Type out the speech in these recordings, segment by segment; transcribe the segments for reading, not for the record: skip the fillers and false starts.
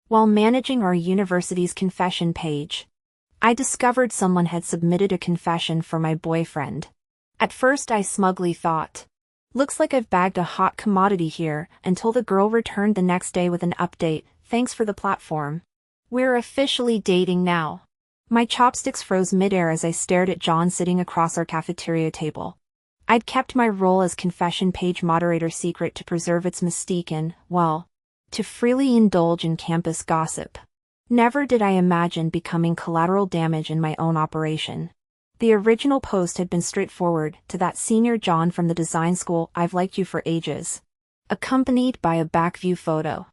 While managing our university's confession page, I discovered someone had submitted a confession for my boyfriend. At first I smugly thought, looks like I've bagged a hot commodity here, until the girl returned the next day with an update, thanks for the platform. We're officially dating now. My chopsticks froze midair as I stared at John sitting across our cafeteria table. I'd kept my role as confession page moderator secret to preserve its mystique and, well, to freely indulge in campus gossip. Never did I imagine becoming collateral damage in my own operation. The original post had been straightforward, to that senior John from the design school, I've liked you for ages, accompanied by a back view photo.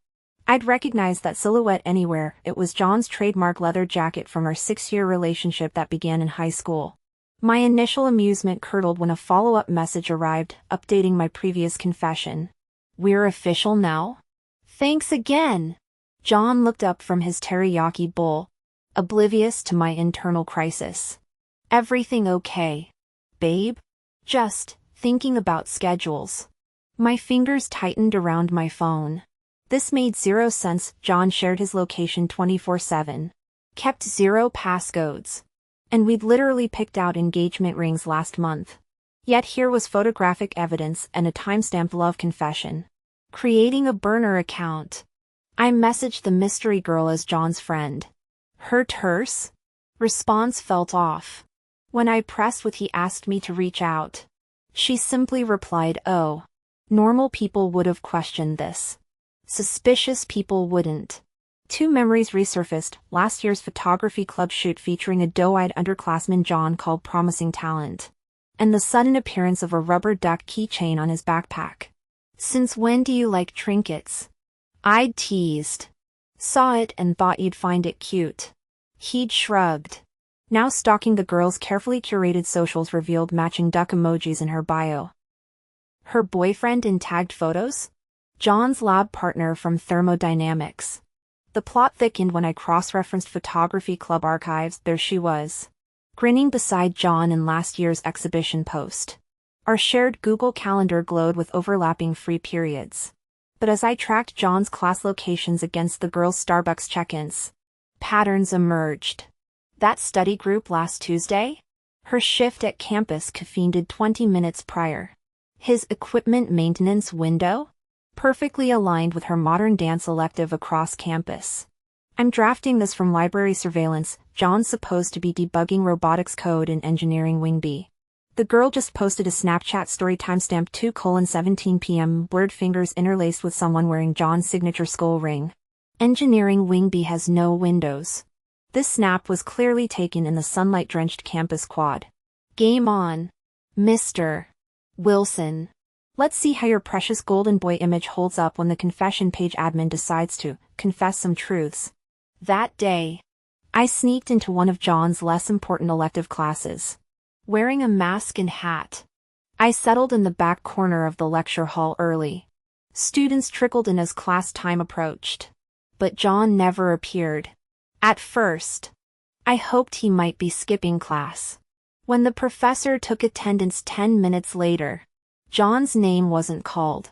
I'd recognize that silhouette anywhere. It was John's trademark leather jacket from our 6-year relationship that began in high school. My initial amusement curdled when a follow-up message arrived, updating my previous confession. We're official now? Thanks again. John looked up from his teriyaki bowl, oblivious to my internal crisis. Everything okay, babe? Just thinking about schedules. My fingers tightened around my phone. This made zero sense. John shared his location 24/7, kept 0 passcodes, and we'd literally picked out engagement rings last month. Yet here was photographic evidence and a timestamped love confession. Creating a burner account. I messaged the mystery girl as John's friend. Her terse response felt off. When I pressed what he asked me to reach out, she simply replied, "Oh. Normal people would have questioned this. Suspicious people wouldn't." 2 memories resurfaced, last year's photography club shoot featuring a doe-eyed underclassman John called promising talent, and the sudden appearance of a rubber duck keychain on his backpack. "Since when do you like trinkets?" I'd teased. "Saw it and thought you'd find it cute." He'd shrugged. Now stalking the girl's carefully curated socials revealed matching duck emojis in her bio. Her boyfriend in tagged photos? John's lab partner from thermodynamics. The plot thickened when I cross-referenced photography club archives. There she was, grinning beside John in last year's exhibition post. Our shared Google Calendar glowed with overlapping free periods. But as I tracked John's class locations against the girls' Starbucks check-ins, patterns emerged. That study group last Tuesday? Her shift at campus caffeined 20 minutes prior. His equipment maintenance window? Perfectly aligned with her modern dance elective across campus. I'm drafting this from library surveillance. John's supposed to be debugging robotics code in engineering wing B. The girl just posted a Snapchat story timestamp 2:17 p.m. blurred fingers interlaced with someone wearing John's signature skull ring. Engineering wing B has no windows. This snap was clearly taken in the sunlight-drenched campus quad. Game on, Mr. Wilson. Let's see how your precious golden boy image holds up when the confession page admin decides to confess some truths. That day, I sneaked into one of John's less important elective classes. Wearing a mask and hat, I settled in the back corner of the lecture hall early. Students trickled in as class time approached, but John never appeared. At first, I hoped he might be skipping class. When the professor took attendance 10 minutes later, John's name wasn't called.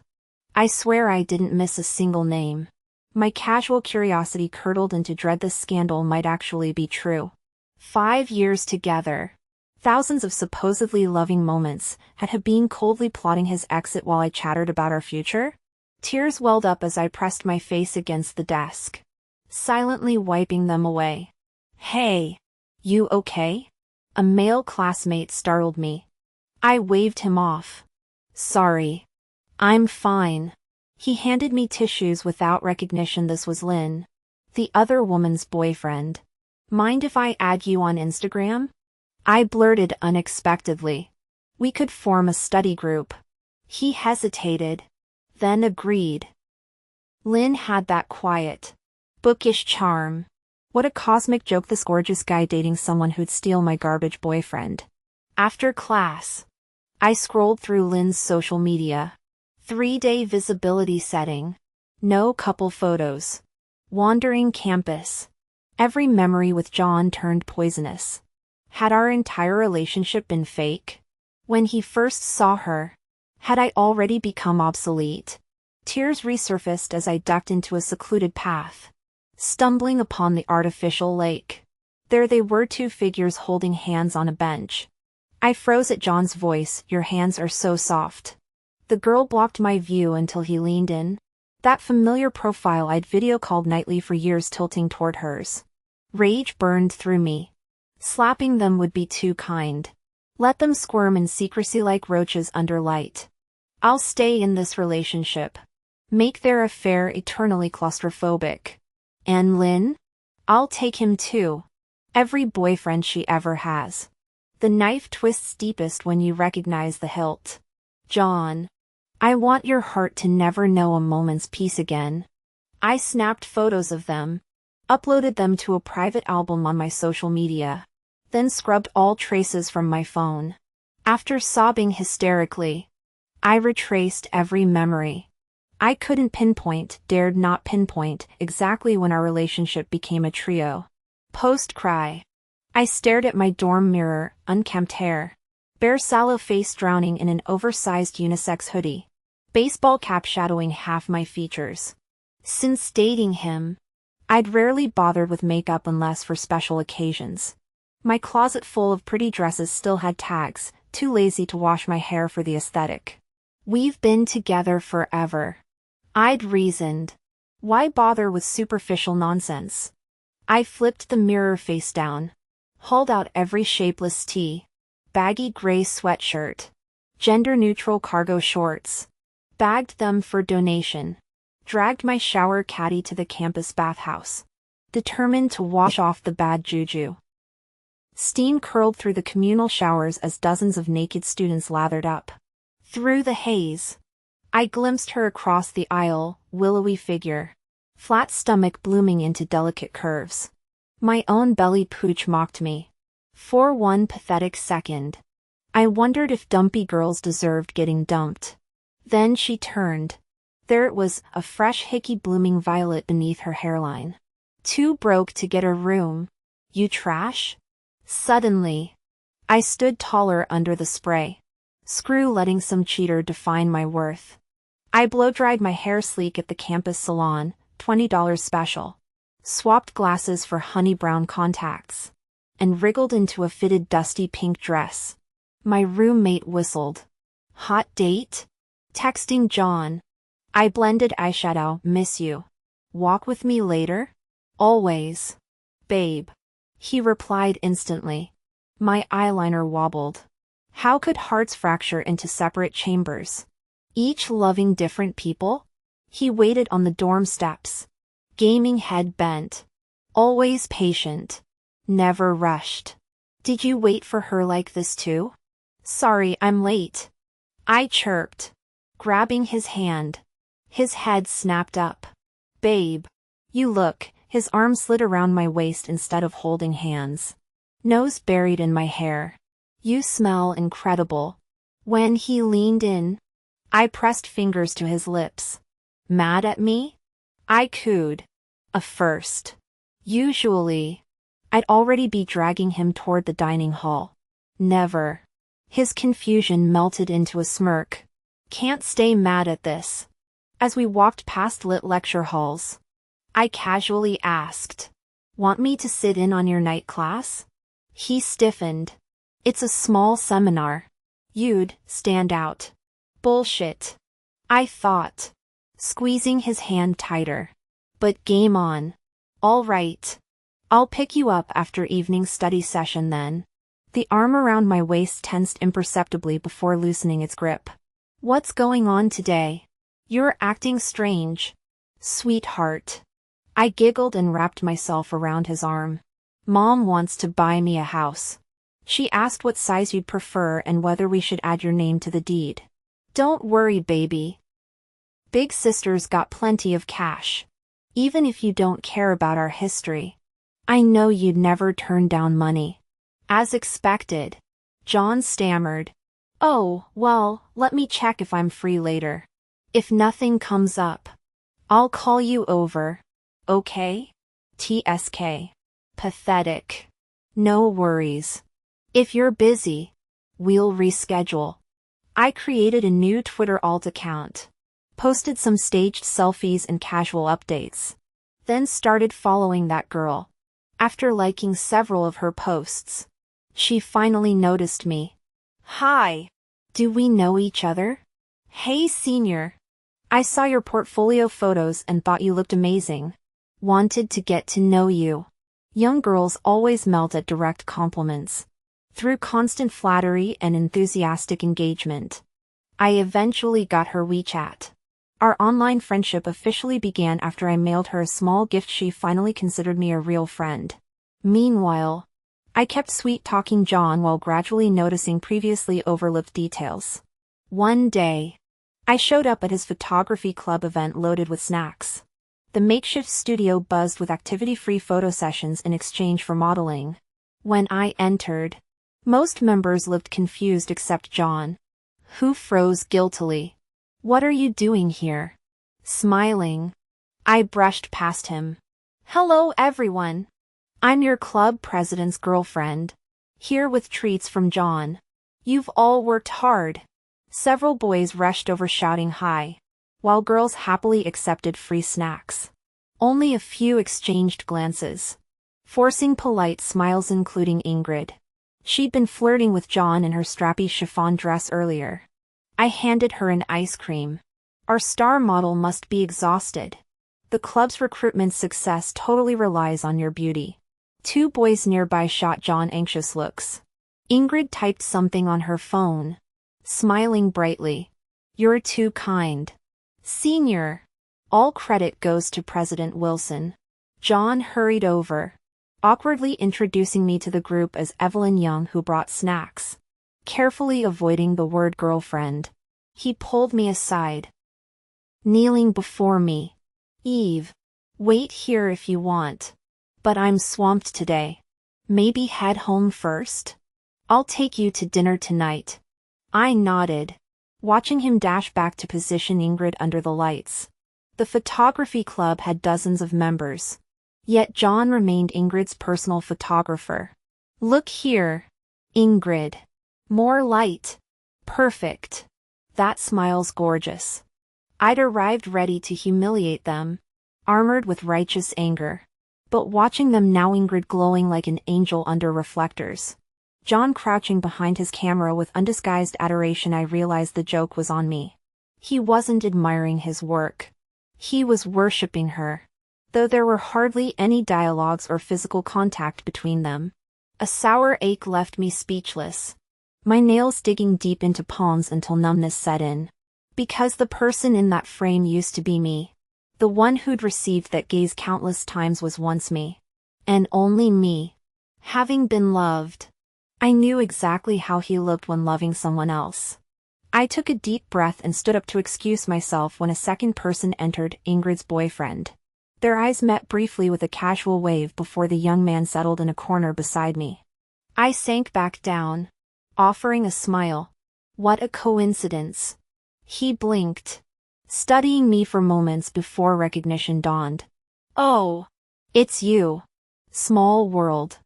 I swear I didn't miss a single name. My casual curiosity curdled into dread this scandal might actually be true. 5 years together. Thousands of supposedly loving moments, had he been coldly plotting his exit while I chattered about our future? Tears welled up as I pressed my face against the desk, silently wiping them away. "Hey, you okay?" A male classmate startled me. I waved him off. "Sorry. I'm fine." He handed me tissues without recognition. This was Lynn, the other woman's boyfriend. "Mind if I add you on Instagram?" I blurted unexpectedly. We could form a study group. He hesitated, then agreed. Lynn had that quiet, bookish charm. What a cosmic joke, this gorgeous guy dating someone who'd steal my garbage boyfriend. After class, I scrolled through Lynn's social media. 3-day visibility setting. No couple photos. Wandering campus. Every memory with John turned poisonous. Had our entire relationship been fake? When he first saw her, had I already become obsolete? Tears resurfaced as I ducked into a secluded path. stumbling upon the artificial lake. There they were, two figures holding hands on a bench. I froze at John's voice, "Your hands are so soft." The girl blocked my view until he leaned in. That familiar profile I'd video called nightly for years tilting toward hers. Rage burned through me. Slapping them would be too kind. Let them squirm in secrecy like roaches under light. I'll stay in this relationship. Make their affair eternally claustrophobic. And Lynn? I'll take him too. Every boyfriend she ever has. The knife twists deepest when you recognize the hilt. John. I want your heart to never know a moment's peace again. I snapped photos of them. Uploaded them to a private album on my social media. Then scrubbed all traces from my phone. After sobbing hysterically, I retraced every memory. I couldn't pinpoint, dared not pinpoint, exactly when our relationship became a trio. Post-cry. I stared at my dorm mirror, unkempt hair. Bare sallow face drowning in an oversized unisex hoodie. Baseball cap shadowing half my features. Since dating him, I'd rarely bothered with makeup unless for special occasions. My closet full of pretty dresses still had tags, too lazy to wash my hair for the aesthetic. We've been together forever. I'd reasoned. Why bother with superficial nonsense? I flipped the mirror face down. Hauled out every shapeless tee. Baggy gray sweatshirt. Gender-neutral cargo shorts. Bagged them for donation. Dragged my shower caddy to the campus bathhouse. Determined to wash off the bad juju. Steam curled through the communal showers as dozens of naked students lathered up. Through the haze, I glimpsed her across the aisle, willowy figure. Flat stomach blooming into delicate curves. My own belly pooch mocked me. For one pathetic second, I wondered if dumpy girls deserved getting dumped. Then she turned. There it was, a fresh hickey blooming violet beneath her hairline. Too broke to get a room. You trash? Suddenly, I stood taller under the spray. Screw letting some cheater define my worth. I blow-dried my hair sleek at the campus salon, $20 special. Swapped glasses for honey brown contacts. And wriggled into a fitted dusty pink dress. My roommate whistled. Hot date? Texting John. I blended eyeshadow, miss you. Walk with me later? Always. Babe. He replied instantly. My eyeliner wobbled. How could hearts fracture into separate chambers? Each loving different people? He waited on the dorm steps. Gaming head bent. Always patient. Never rushed. Did you wait for her like this too? Sorry, I'm late. I chirped. Grabbing his hand. His head snapped up. Babe. You look. His arm slid around my waist instead of holding hands. Nose buried in my hair. You smell incredible. When he leaned in, I pressed fingers to his lips. Mad at me? I cooed. A first. Usually, I'd already be dragging him toward the dining hall. Never. His confusion melted into a smirk. Can't stay mad at this. As we walked past lit lecture halls, I casually asked, "Want me to sit in on your night class?" He stiffened. "It's a small seminar. You'd stand out." Bullshit. I thought, squeezing his hand tighter. But game on. All right. I'll pick you up after evening study session then. The arm around my waist tensed imperceptibly before loosening its grip. What's going on today? You're acting strange. Sweetheart. I giggled and wrapped myself around his arm. Mom wants to buy me a house. She asked what size you'd prefer and whether we should add your name to the deed. Don't worry, baby. Big sister's got plenty of cash. Even if you don't care about our history, I know you'd never turn down money. As expected, John stammered. Oh, well, let me check if I'm free later. If nothing comes up, I'll call you over. Okay? TSK. Pathetic. No worries. If you're busy, we'll reschedule. I created a new Twitter alt account. Posted some staged selfies and casual updates. Then started following that girl. After liking several of her posts, she finally noticed me. Hi. Do we know each other? Hey senior. I saw your portfolio photos and thought you looked amazing. Wanted to get to know you. Young girls always melt at direct compliments. Through constant flattery and enthusiastic engagement, I eventually got her WeChat. Our online friendship officially began after I mailed her a small gift. She finally considered me a real friend. Meanwhile, I kept sweet-talking John while gradually noticing previously overlooked details. One day, I showed up at his photography club event loaded with snacks. The makeshift studio buzzed with activity-free photo sessions in exchange for modeling. When I entered, most members looked confused except John, who froze guiltily. What are you doing here? Smiling, I brushed past him. Hello everyone. I'm your club president's girlfriend. Here with treats from John. You've all worked hard. Several boys rushed over shouting hi, while girls happily accepted free snacks. Only a few exchanged glances, forcing polite smiles including Ingrid. She'd been flirting with John in her strappy chiffon dress earlier. I handed her an ice cream. Our star model must be exhausted. The club's recruitment success totally relies on your beauty. Two boys nearby shot John anxious looks. Ingrid typed something on her phone, smiling brightly. You're too kind. Senior. All credit goes to President Wilson. John hurried over, awkwardly introducing me to the group as Evelyn Young, who brought snacks. Carefully avoiding the word girlfriend, he pulled me aside. Kneeling before me. Eve. Wait here if you want. But I'm swamped today. Maybe head home first? I'll take you to dinner tonight. I nodded, watching him dash back to position Ingrid under the lights. The photography club had dozens of members. Yet John remained Ingrid's personal photographer. Look here, Ingrid. More light. Perfect. That smile's gorgeous. I'd arrived ready to humiliate them, armored with righteous anger. But watching them now, Ingrid glowing like an angel under reflectors, John crouching behind his camera with undisguised adoration, I realized the joke was on me. He wasn't admiring his work. He was worshipping her. Though there were hardly any dialogues or physical contact between them. A sour ache left me speechless, my nails digging deep into palms until numbness set in. Because the person in that frame used to be me. The one who'd received that gaze countless times was once me. And only me. Having been loved, I knew exactly how he looked when loving someone else. I took a deep breath and stood up to excuse myself when a second person entered, Ingrid's boyfriend. Their eyes met briefly with a casual wave before the young man settled in a corner beside me. I sank back down, offering a smile. What a coincidence. He blinked, studying me for moments before recognition dawned. Oh, it's you. Small world.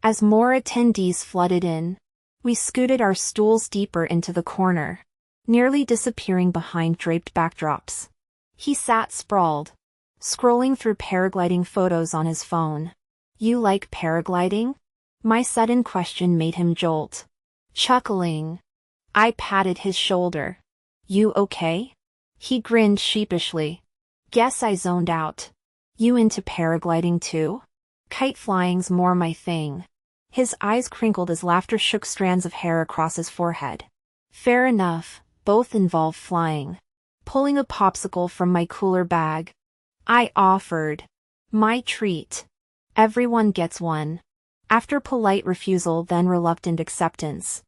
As more attendees flooded in, we scooted our stools deeper into the corner, nearly disappearing behind draped backdrops. He sat sprawled, scrolling through paragliding photos on his phone. You like paragliding? My sudden question made him jolt. Chuckling, I patted his shoulder. You okay? He grinned sheepishly. Guess I zoned out. You into paragliding too? Kite flying's more my thing. His eyes crinkled as laughter shook strands of hair across his forehead. Fair enough, both involve flying. Pulling a popsicle from my cooler bag, I offered. My treat. Everyone gets one. After polite refusal, then reluctant acceptance.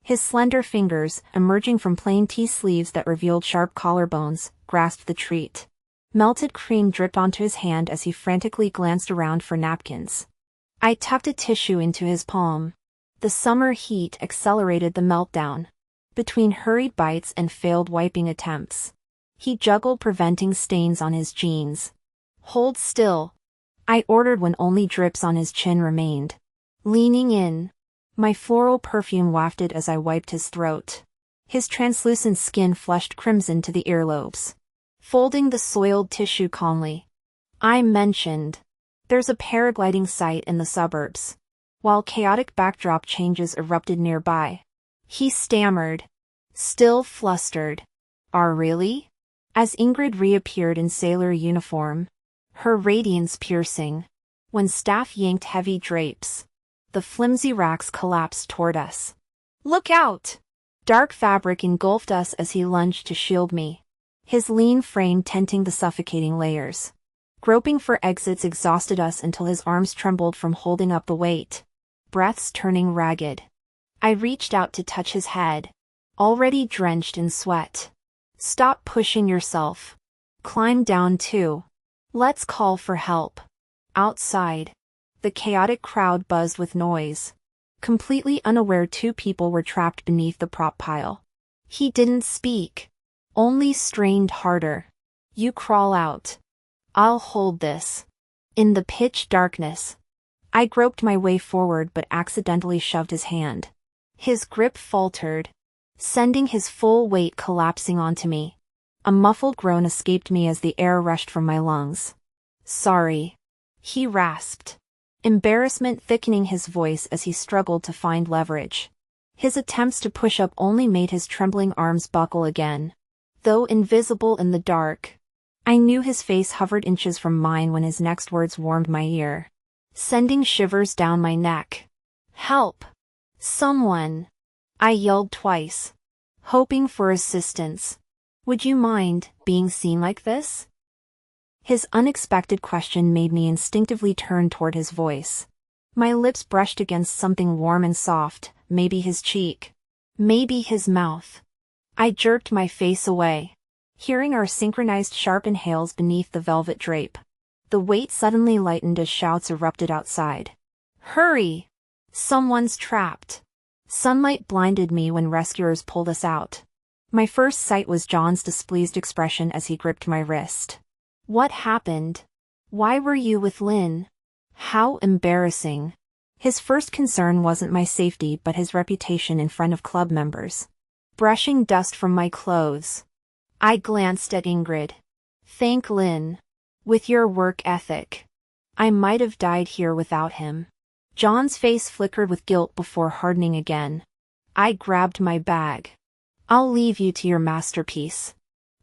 His slender fingers, emerging from plain tee sleeves that revealed sharp collarbones, grasped the treat. Melted cream dripped onto his hand as he frantically glanced around for napkins. I tucked a tissue into his palm. The summer heat accelerated the meltdown. Between hurried bites and failed wiping attempts, he juggled, preventing stains on his jeans. Hold still, I ordered when only drips on his chin remained. Leaning in, my floral perfume wafted as I wiped his throat. His translucent skin flushed crimson to the earlobes. Folding the soiled tissue calmly, I mentioned. There's a paragliding site in the suburbs. While chaotic backdrop changes erupted nearby. He stammered. Still flustered. Really? As Ingrid reappeared in sailor uniform. Her radiance piercing. When staff yanked heavy drapes. The flimsy racks collapsed toward us. Look out! Dark fabric engulfed us as he lunged to shield me. His lean frame tenting the suffocating layers. Groping for exits exhausted us until his arms trembled from holding up the weight. Breaths turning ragged. I reached out to touch his head. Already drenched in sweat. Stop pushing yourself. Climb down too. Let's call for help. Outside. The chaotic crowd buzzed with noise. Completely unaware two people were trapped beneath the prop pile. He didn't speak. Only strained harder. You crawl out. I'll hold this. In the pitch darkness. I groped my way forward but accidentally shoved his hand. His grip faltered, sending his full weight collapsing onto me. A muffled groan escaped me as the air rushed from my lungs. Sorry. He rasped. Embarrassment thickening his voice as he struggled to find leverage. His attempts to push up only made his trembling arms buckle again. Though invisible in the dark, I knew his face hovered inches from mine when his next words warmed my ear, sending shivers down my neck. Help! Someone! I yelled twice, hoping for assistance. Would you mind being seen like this? His unexpected question made me instinctively turn toward his voice. My lips brushed against something warm and soft, maybe his cheek. Maybe his mouth. I jerked my face away, hearing our synchronized sharp inhales beneath the velvet drape. The weight suddenly lightened as shouts erupted outside. Hurry! Someone's trapped. Sunlight blinded me when rescuers pulled us out. My first sight was John's displeased expression as he gripped my wrist. What happened? Why were you with Lynn? How embarrassing. His first concern wasn't my safety but his reputation in front of club members. Brushing dust from my clothes. I glanced at Ingrid. Thank Lynn. With your work ethic. I might have died here without him. John's face flickered with guilt before hardening again. I grabbed my bag. I'll leave you to your masterpiece.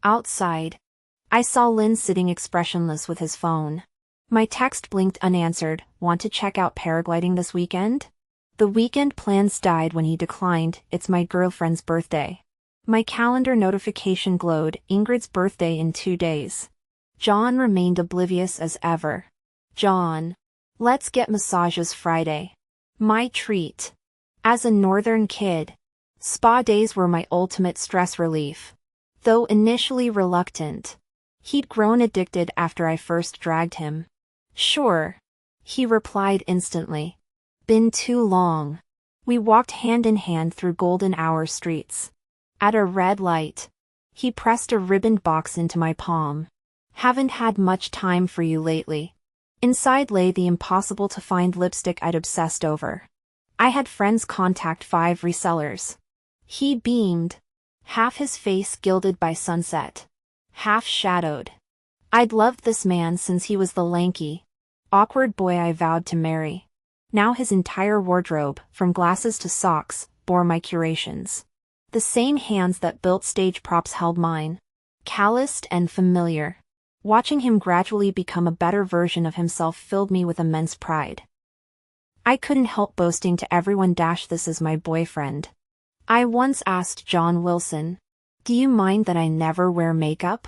Outside. I saw Lynn sitting expressionless with his phone. My text blinked unanswered. Want to check out paragliding this weekend? The weekend plans died when he declined. It's my girlfriend's birthday. My calendar notification glowed. Ingrid's birthday in 2 days. John remained oblivious as ever. John. Let's get massages Friday. My treat. As a northern kid, spa days were my ultimate stress relief. Though initially reluctant, he'd grown addicted after I first dragged him. Sure. He replied instantly. Been too long. We walked hand in hand through golden hour streets. At a red light, he pressed a ribboned box into my palm. Haven't had much time for you lately. Inside lay the impossible-to-find lipstick I'd obsessed over. I had friends contact 5 resellers. He beamed, half his face gilded by sunset, half shadowed. I'd loved this man since he was the lanky, awkward boy I vowed to marry. Now his entire wardrobe, from glasses to socks, bore my curations. The same hands that built stage props held mine, calloused and familiar. Watching him gradually become a better version of himself filled me with immense pride. I couldn't help boasting to everyone, this is my boyfriend. I once asked John Wilson, do you mind that I never wear makeup?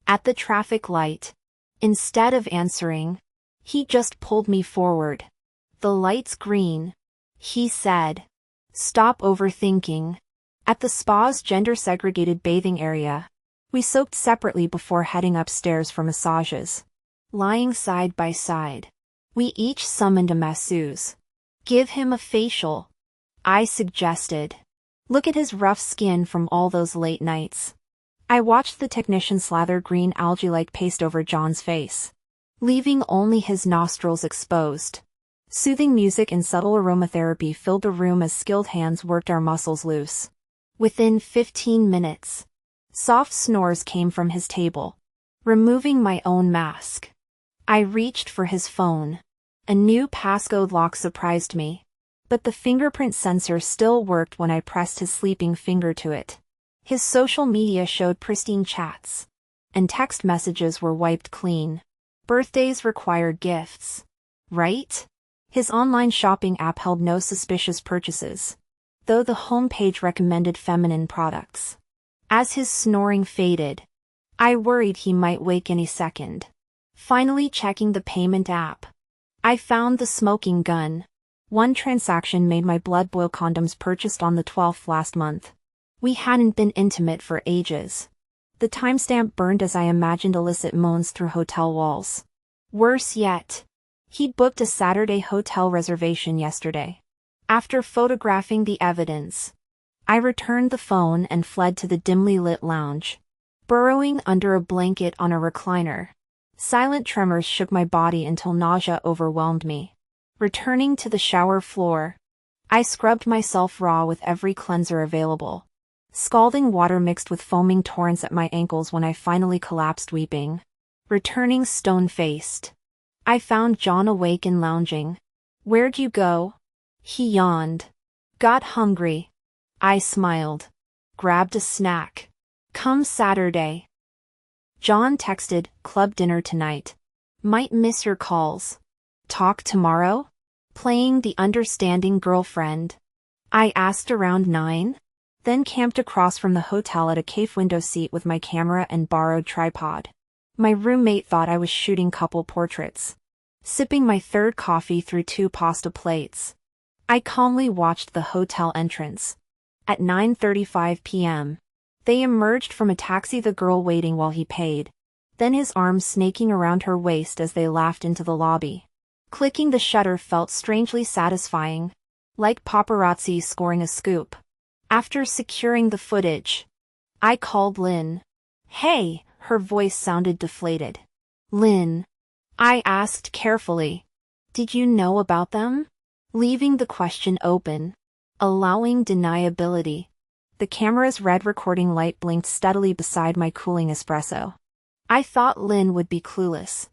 At the traffic light. Instead of answering, he just pulled me forward. The light's green. He said. Stop overthinking. At the spa's gender-segregated bathing area, we soaked separately before heading upstairs for massages. Lying side by side, we each summoned a masseuse. Give him a facial, I suggested. Look at his rough skin from all those late nights. I watched the technician slather green algae-like paste over John's face, leaving only his nostrils exposed. Soothing music and subtle aromatherapy filled the room as skilled hands worked our muscles loose. Within 15 minutes, soft snores came from his table. Removing my own mask, I reached for his phone. A new passcode lock surprised me. But the fingerprint sensor still worked when I pressed his sleeping finger to it. His social media showed pristine chats. And text messages were wiped clean. Birthdays required gifts. Right? His online shopping app held no suspicious purchases, though the homepage recommended feminine products. As his snoring faded, I worried he might wake any second. Finally checking the payment app, I found the smoking gun. One transaction made my blood boil. Condoms purchased on the 12th last month. We hadn't been intimate for ages. The timestamp burned as I imagined illicit moans through hotel walls. Worse yet, he'd booked a Saturday hotel reservation yesterday. After photographing the evidence, I returned the phone and fled to the dimly lit lounge. Burrowing under a blanket on a recliner, silent tremors shook my body until nausea overwhelmed me. Returning to the shower floor, I scrubbed myself raw with every cleanser available. Scalding water mixed with foaming torrents at my ankles when I finally collapsed weeping. Returning stone-faced, I found John awake and lounging. "Where'd you go?" He yawned. "Got hungry." I smiled. Grabbed a snack. "Come Saturday." John texted, "Club dinner tonight. Might miss your calls. Talk tomorrow?" Playing the understanding girlfriend, I asked around 9. Then camped across from the hotel at a cave window seat with my camera and borrowed tripod. My roommate thought I was shooting couple portraits. Sipping my third coffee through 2 pasta plates, I calmly watched the hotel entrance. At 9:35 p.m., they emerged from a taxi, the girl waiting while he paid, then his arms snaking around her waist as they laughed into the lobby. Clicking the shutter felt strangely satisfying, like paparazzi scoring a scoop. After securing the footage, I called Lynn. "Hey," her voice sounded deflated. "Lynn," I asked carefully, "did you know about them?" Leaving the question open, allowing deniability. The camera's red recording light blinked steadily beside my cooling espresso. I thought Lynn would be clueless.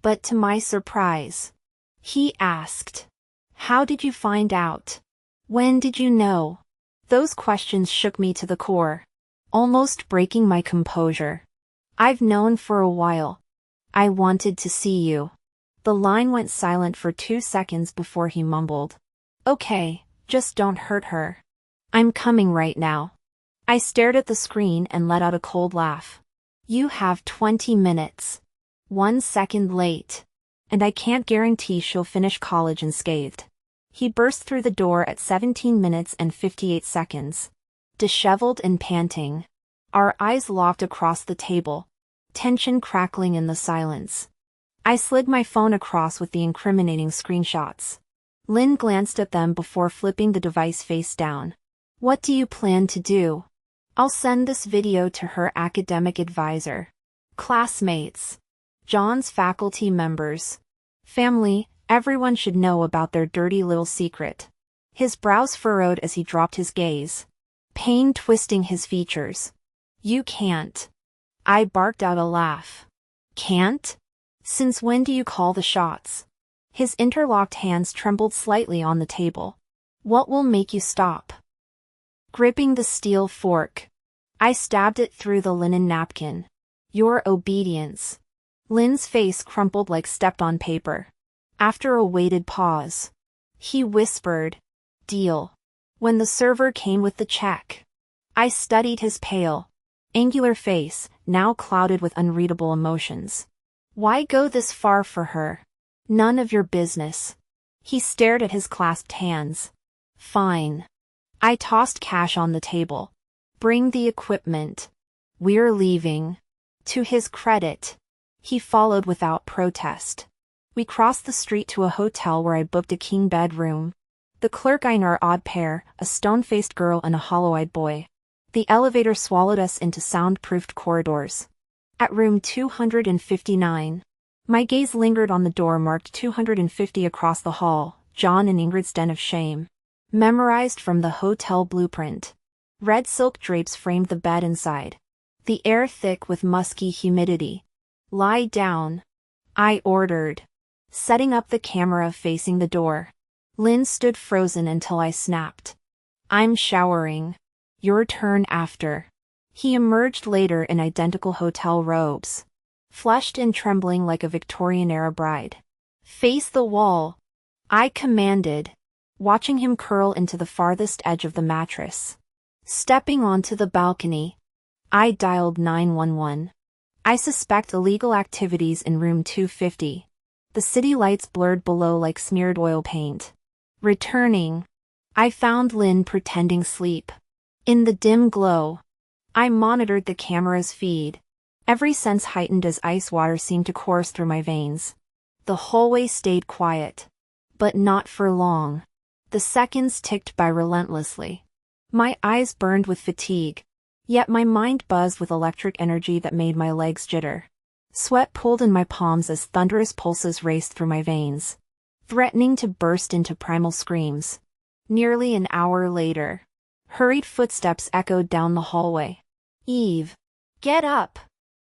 But to my surprise, he asked, "How did you find out? When did you know?" Those questions shook me to the core, almost breaking my composure. "I've known for a while. I wanted to see you." The line went silent for 2 seconds before he mumbled, "Okay, just don't hurt her. I'm coming right now." I stared at the screen and let out a cold laugh. "You have 20 minutes. 1 second late. And I can't guarantee she'll finish college unscathed." He burst through the door at 17 minutes and 58 seconds. Disheveled and panting, our eyes locked across the table, tension crackling in the silence. I slid my phone across with the incriminating screenshots. Lynn glanced at them before flipping the device face down. "What do you plan to do?" "I'll send this video to her academic advisor, classmates, John's faculty members, family. Everyone should know about their dirty little secret." His brows furrowed as he dropped his gaze, pain twisting his features. "You can't." I barked out a laugh. "Can't? Since when do you call the shots?" His interlocked hands trembled slightly on the table. "What will make you stop?" Gripping the steel fork, I stabbed it through the linen napkin. "Your obedience." Lynn's face crumpled like stepped-on paper. After a weighted pause, he whispered, "Deal." When the server came with the check, I studied his pale, angular face, now clouded with unreadable emotions. "Why go this far for her?" "None of your business." He stared at his clasped hands. "Fine." I tossed cash on the table. "Bring the equipment. We're leaving." To his credit, he followed without protest. We crossed the street to a hotel where I booked a king bedroom. The clerk eyed our odd pair, a stone-faced girl and a hollow-eyed boy. The elevator swallowed us into sound-proofed corridors. At room 259, my gaze lingered on the door marked 250 across the hall, John and Ingrid's den of shame. Memorized from the hotel blueprint. Red silk drapes framed the bed inside. The air thick with musky humidity. "Lie down." I ordered, setting up the camera facing the door. Lynn stood frozen until I snapped. I'm showering. Your turn after. He emerged later in identical hotel robes, flushed and trembling like a Victorian-era bride. Face the wall, I commanded, watching him curl into the farthest edge of the mattress. Stepping onto the balcony, I dialed 911. I suspect illegal activities in room 250. The city lights blurred below like smeared oil paint. Returning, I found Lynn pretending sleep. In the dim glow, I monitored the camera's feed. Every sense heightened as ice water seemed to course through my veins. The hallway stayed quiet. But not for long. The seconds ticked by relentlessly. My eyes burned with fatigue, yet my mind buzzed with electric energy that made my legs jitter. Sweat pooled in my palms as thunderous pulses raced through my veins, threatening to burst into primal screams. Nearly an hour later, hurried footsteps echoed down the hallway. Eve, get up!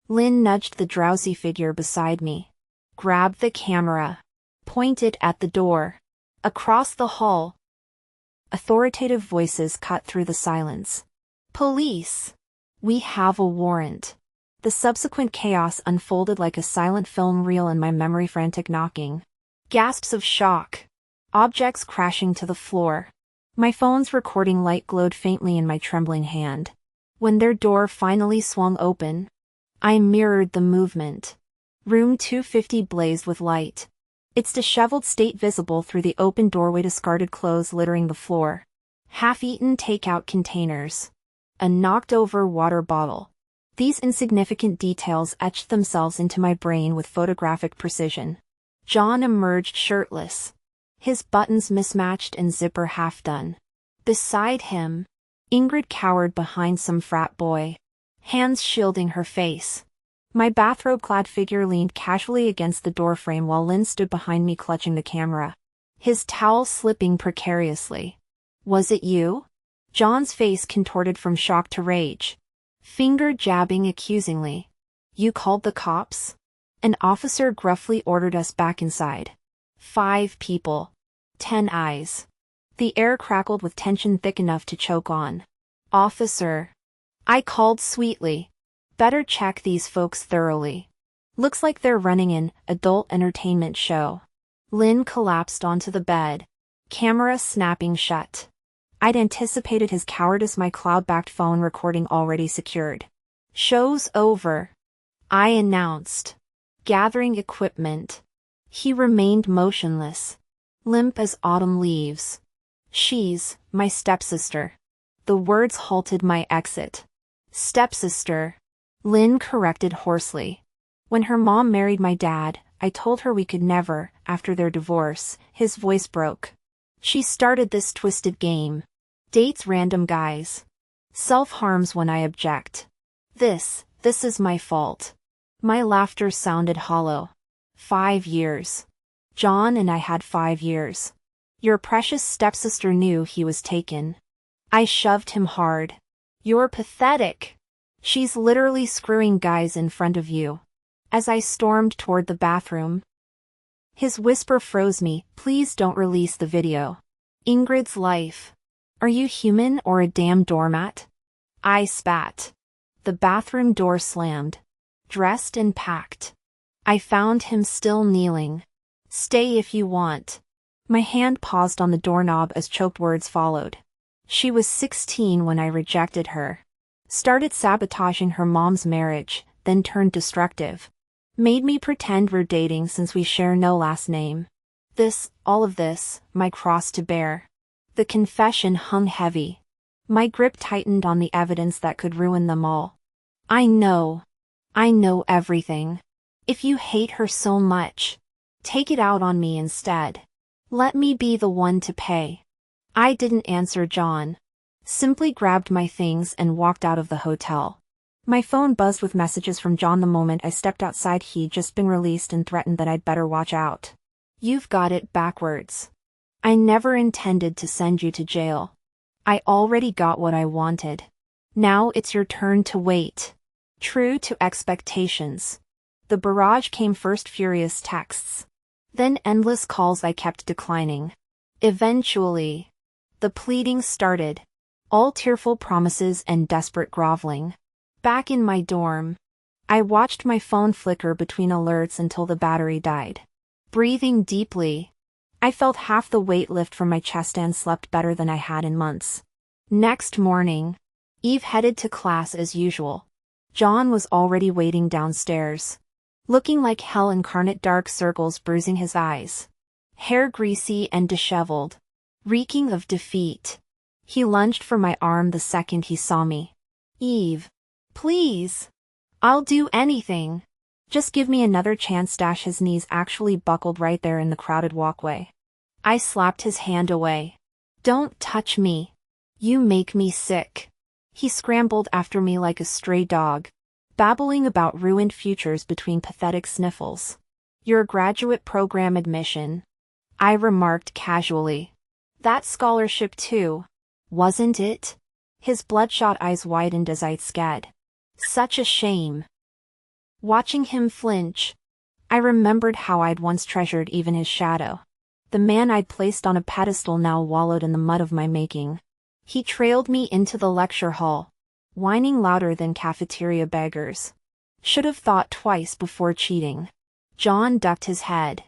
Lynn nudged the drowsy figure beside me, grabbed the camera, pointed at the door. Across the hall, authoritative voices cut through the silence. Police! We have a warrant. The subsequent chaos unfolded like a silent film reel in my memory, frantic knocking. Gasps of shock. Objects crashing to the floor. My phone's recording light glowed faintly in my trembling hand. When their door finally swung open, I mirrored the movement. Room 250 blazed with light, its disheveled state visible through the open doorway, discarded clothes littering the floor. Half-eaten takeout containers. A knocked-over water bottle. These insignificant details etched themselves into my brain with photographic precision. John emerged shirtless, his buttons mismatched and zipper half done. Beside him, Ingrid cowered behind some frat boy, hands shielding her face. My bathrobe-clad figure leaned casually against the doorframe while Lynn stood behind me clutching the camera, his towel slipping precariously. Was it you? John's face contorted from shock to rage, finger jabbing accusingly. You called the cops? An officer gruffly ordered us back inside. 5 people. 10 eyes. The air crackled with tension thick enough to choke on. Officer, I called sweetly. Better check these folks thoroughly. Looks like they're running an adult entertainment show. Lynn collapsed onto the bed, camera snapping shut. I'd anticipated his cowardice, my cloud-backed phone recording already secured. Show's over, I announced, gathering equipment. He remained motionless, limp as autumn leaves. She's my stepsister. The words halted my exit. Stepsister, Lynn corrected hoarsely. When her mom married my dad, I told her we could never, after their divorce. His voice broke. She started this twisted game. Dates random guys. Self-harms when I object. This is my fault. My laughter sounded hollow. 5 years. John and I had 5 years. Your precious stepsister knew he was taken. I shoved him hard. You're pathetic. She's literally screwing guys in front of you. As I stormed toward the bathroom, his whisper froze me. Please don't release the video. Ingrid's life. Are you human or a damn doormat? I spat. The bathroom door slammed. Dressed and packed. I found him still kneeling. Stay if you want. My hand paused on the doorknob as choked words followed. She was 16 when I rejected her. Started sabotaging her mom's marriage, then turned destructive. Made me pretend we're dating since we share no last name. All of this, my cross to bear. The confession hung heavy. My grip tightened on the evidence that could ruin them all. I know everything. If you hate her so much, take it out on me instead. Let me be the one to pay. I didn't answer John. Simply grabbed my things and walked out of the hotel. My phone buzzed with messages from John the moment I stepped outside. He'd just been released and threatened that I'd better watch out. You've got it backwards. I never intended to send you to jail. I already got what I wanted. Now it's your turn to wait. True to expectations. The barrage came first, furious texts. Then endless calls I kept declining. Eventually, the pleading started. All tearful promises and desperate groveling. Back in my dorm, I watched my phone flicker between alerts until the battery died. Breathing deeply, I felt half the weight lift from my chest and slept better than I had in months. Next morning, Eve headed to class as usual. John was already waiting downstairs, looking like hell incarnate, dark circles bruising his eyes. Hair greasy and disheveled, reeking of defeat. He lunged for my arm the second he saw me. "Eve, please. I'll do anything. Just give me another chance." His knees actually buckled right there in the crowded walkway. I slapped his hand away. "Don't touch me. You make me sick." He scrambled after me like a stray dog, babbling about ruined futures between pathetic sniffles. "Your graduate program admission," I remarked casually. "That scholarship too, wasn't it?" His bloodshot eyes widened as I scad. Such a shame. Watching him flinch, I remembered how I'd once treasured even his shadow. The man I'd placed on a pedestal now wallowed in the mud of my making. He trailed me into the lecture hall, whining louder than cafeteria beggars. Should have thought twice before cheating. John ducked his head.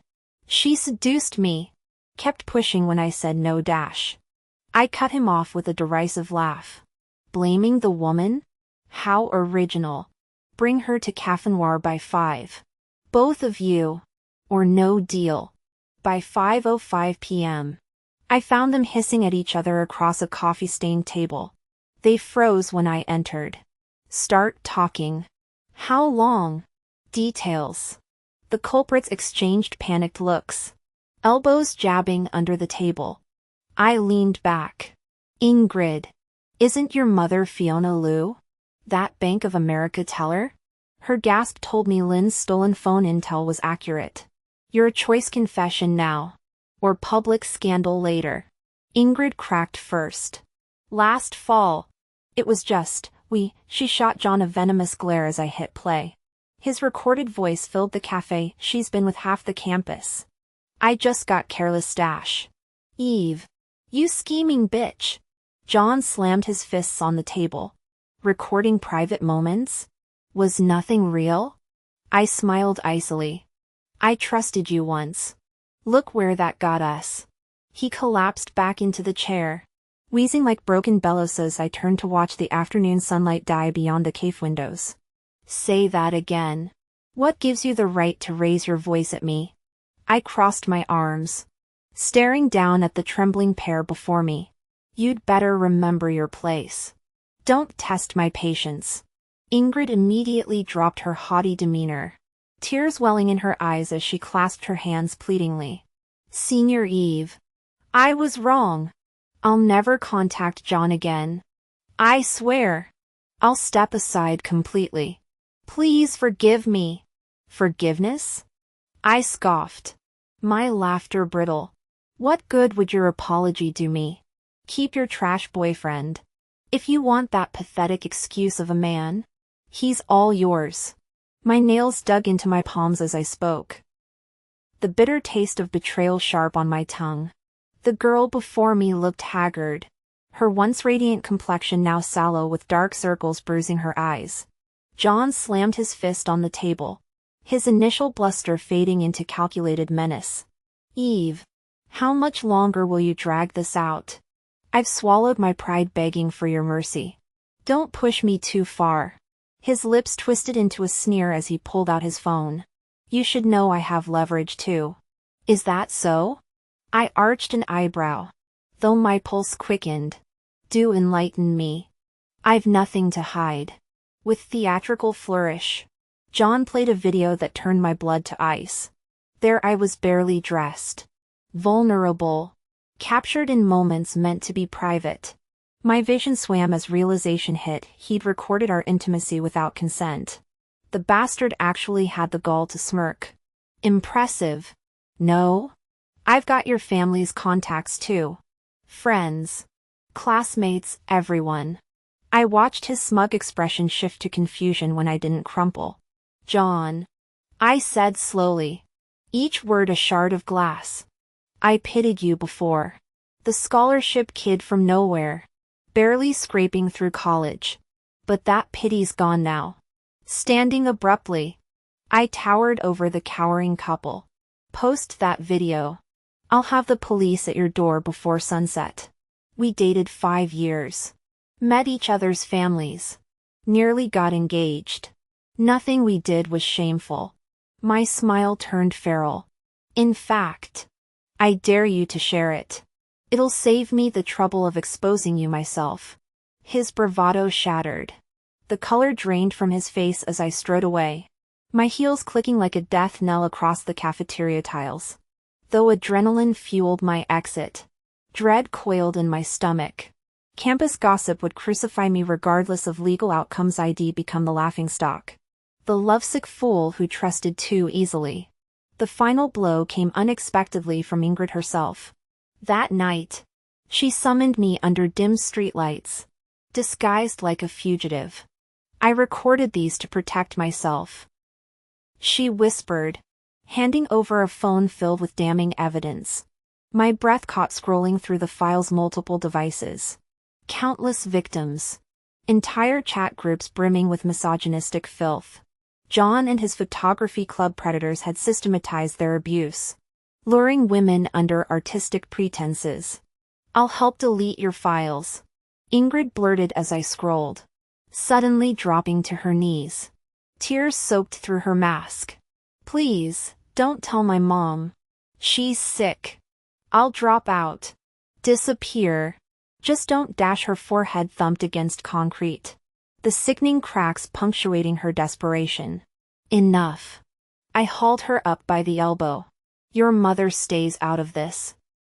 "She seduced me. Kept pushing when I said no." I cut him off with a derisive laugh. "Blaming the woman? How original. Bring her to Cafe Noir by 5. Both of you. Or no deal." By 5:05 p.m., I found them hissing at each other across a coffee-stained table. They froze when I entered. "Start talking." "How long?" "Details." The culprits exchanged panicked looks, elbows jabbing under the table. I leaned back. "Ingrid, isn't your mother Fiona Liu? That Bank of America teller?" Her gasp told me Lynn's stolen phone intel was accurate. "Your choice: confession now, or public scandal later." Ingrid cracked first. "Last fall. It was just, she shot John a venomous glare as I hit play. His recorded voice filled the cafe. "She's been with half the campus. I just got careless." "Eve, you scheming bitch." John slammed his fists on the table. "Recording private moments? Was nothing real?" I smiled icily. "I trusted you once. Look where that got us." He collapsed back into the chair, wheezing like broken bellows as I turned to watch the afternoon sunlight die beyond the cave windows. "Say that again. What gives you the right to raise your voice at me?" I crossed my arms, staring down at the trembling pair before me. "You'd better remember your place. Don't test my patience." Ingrid immediately dropped her haughty demeanor, tears welling in her eyes as she clasped her hands pleadingly. "Senior Eve, I was wrong. I'll never contact John again. I swear. I'll step aside completely. Please forgive me." "Forgiveness?" I scoffed, my laughter brittle. "What good would your apology do me? Keep your trash boyfriend. If you want that pathetic excuse of a man, he's all yours." My nails dug into my palms as I spoke, the bitter taste of betrayal sharp on my tongue. The girl before me looked haggard, her once radiant complexion now sallow with dark circles bruising her eyes. John slammed his fist on the table, his initial bluster fading into calculated menace. "Eve, how much longer will you drag this out? I've swallowed my pride begging for your mercy. Don't push me too far." His lips twisted into a sneer as he pulled out his phone. "You should know I have leverage too." "Is that so?" I arched an eyebrow, though my pulse quickened. "Do enlighten me. I've nothing to hide." With theatrical flourish, John played a video that turned my blood to ice. There I was, barely dressed, vulnerable, captured in moments meant to be private. My vision swam as realization hit: he'd recorded our intimacy without consent. The bastard actually had the gall to smirk. "Impressive. No? I've got your family's contacts too. Friends, classmates, everyone." I watched his smug expression shift to confusion when I didn't crumple. "John, I said slowly, each word a shard of glass. I pitied you before. The scholarship kid from nowhere, barely scraping through college. But that pity's gone now. Standing abruptly, I towered over the cowering couple. Post that video. I'll have the police at your door before sunset. We dated 5 years. Met each other's families. Nearly got engaged. Nothing we did was shameful. My smile turned feral. In fact, I dare you to share it. It'll save me the trouble of exposing you myself. His bravado shattered. The color drained from his face as I strode away, my heels clicking like a death knell across the cafeteria tiles. Though adrenaline fueled my exit, dread coiled in my stomach. Campus gossip would crucify me regardless of legal outcomes. I'd become the laughingstock. The lovesick fool who trusted too easily. The final blow came unexpectedly from Ingrid herself. That night, she summoned me under dim streetlights, disguised like a fugitive. I recorded these to protect myself. She whispered, handing over a phone filled with damning evidence. My breath caught scrolling through the file's multiple devices. Countless victims. Entire chat groups brimming with misogynistic filth. John and his photography club predators had systematized their abuse, luring women under artistic pretenses. I'll help delete your files, Ingrid blurted as I scrolled, suddenly dropping to her knees. Tears soaked through her mask. Please, don't tell my mom. She's sick. I'll drop out. Disappear. Just don't. Her forehead thumped against concrete, the sickening cracks punctuating her desperation. Enough. I hauled her up by the elbow. Your mother stays out of this.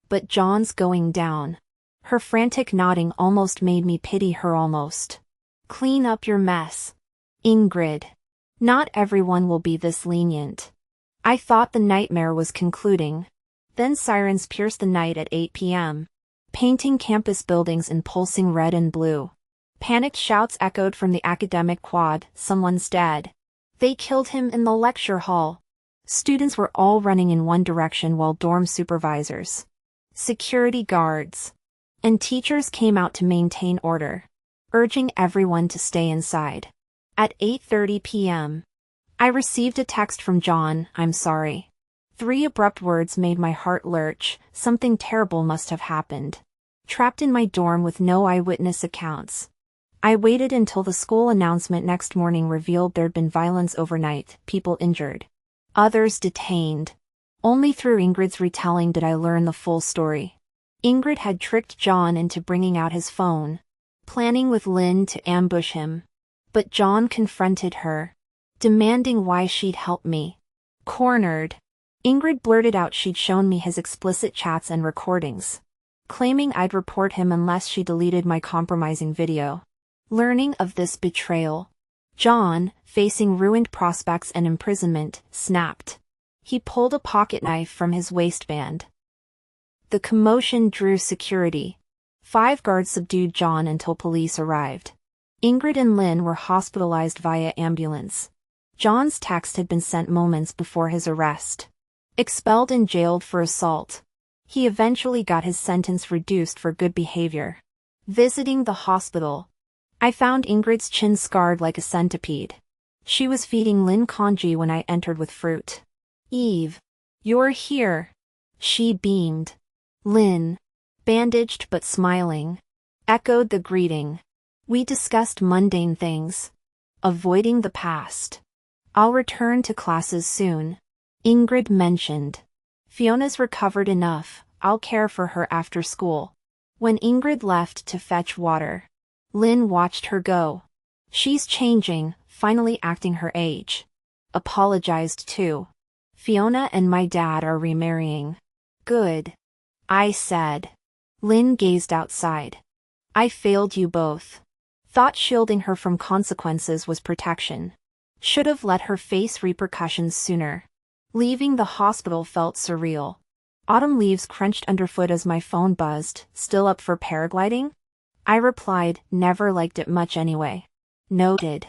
But John's going down. Her frantic nodding almost made me pity her. Almost. Clean up your mess, Ingrid. Not everyone will be this lenient. I thought the nightmare was concluding. Then sirens pierced the night at 8 p.m., painting campus buildings in pulsing red and blue. Panicked shouts echoed from the academic quad, someone's dead. They killed him in the lecture hall. Students were all running in one direction while dorm supervisors, security guards, and teachers came out to maintain order, urging everyone to stay inside. At 8:30 p.m., I received a text from John. I'm sorry. 3 abrupt words made my heart lurch. Something terrible must have happened. Trapped in my dorm with no eyewitness accounts. I waited until the school announcement next morning revealed there'd been violence overnight, people injured, others detained. Only through Ingrid's retelling did I learn the full story. Ingrid had tricked John into bringing out his phone, planning with Lynn to ambush him. But John confronted her, demanding why she'd help me. Cornered, Ingrid blurted out she'd shown me his explicit chats and recordings, claiming I'd report him unless she deleted my compromising video. Learning of this betrayal, John, facing ruined prospects and imprisonment, snapped. He pulled a pocket knife from his waistband. The commotion drew security. 5 guards subdued John until police arrived. Ingrid and Lynn were hospitalized via ambulance. John's text had been sent moments before his arrest. Expelled and jailed for assault, he eventually got his sentence reduced for good behavior. Visiting the hospital, I found Ingrid's chin scarred like a centipede. She was feeding Lynn congee when I entered with fruit. Eve, you're here. She beamed. Lynn, bandaged but smiling, echoed the greeting. We discussed mundane things, avoiding the past. I'll return to classes soon, Ingrid mentioned. Fiona's recovered enough, I'll care for her after school. When Ingrid left to fetch water, Lynn watched her go. She's changing, finally acting her age. Apologized too. Fiona and my dad are remarrying. Good, I said. Lynn gazed outside. I failed you both. Thought shielding her from consequences was protection. Should have let her face repercussions sooner. Leaving the hospital felt surreal. Autumn leaves crunched underfoot as my phone buzzed. Still up for paragliding? I replied, never liked it much anyway. Noted.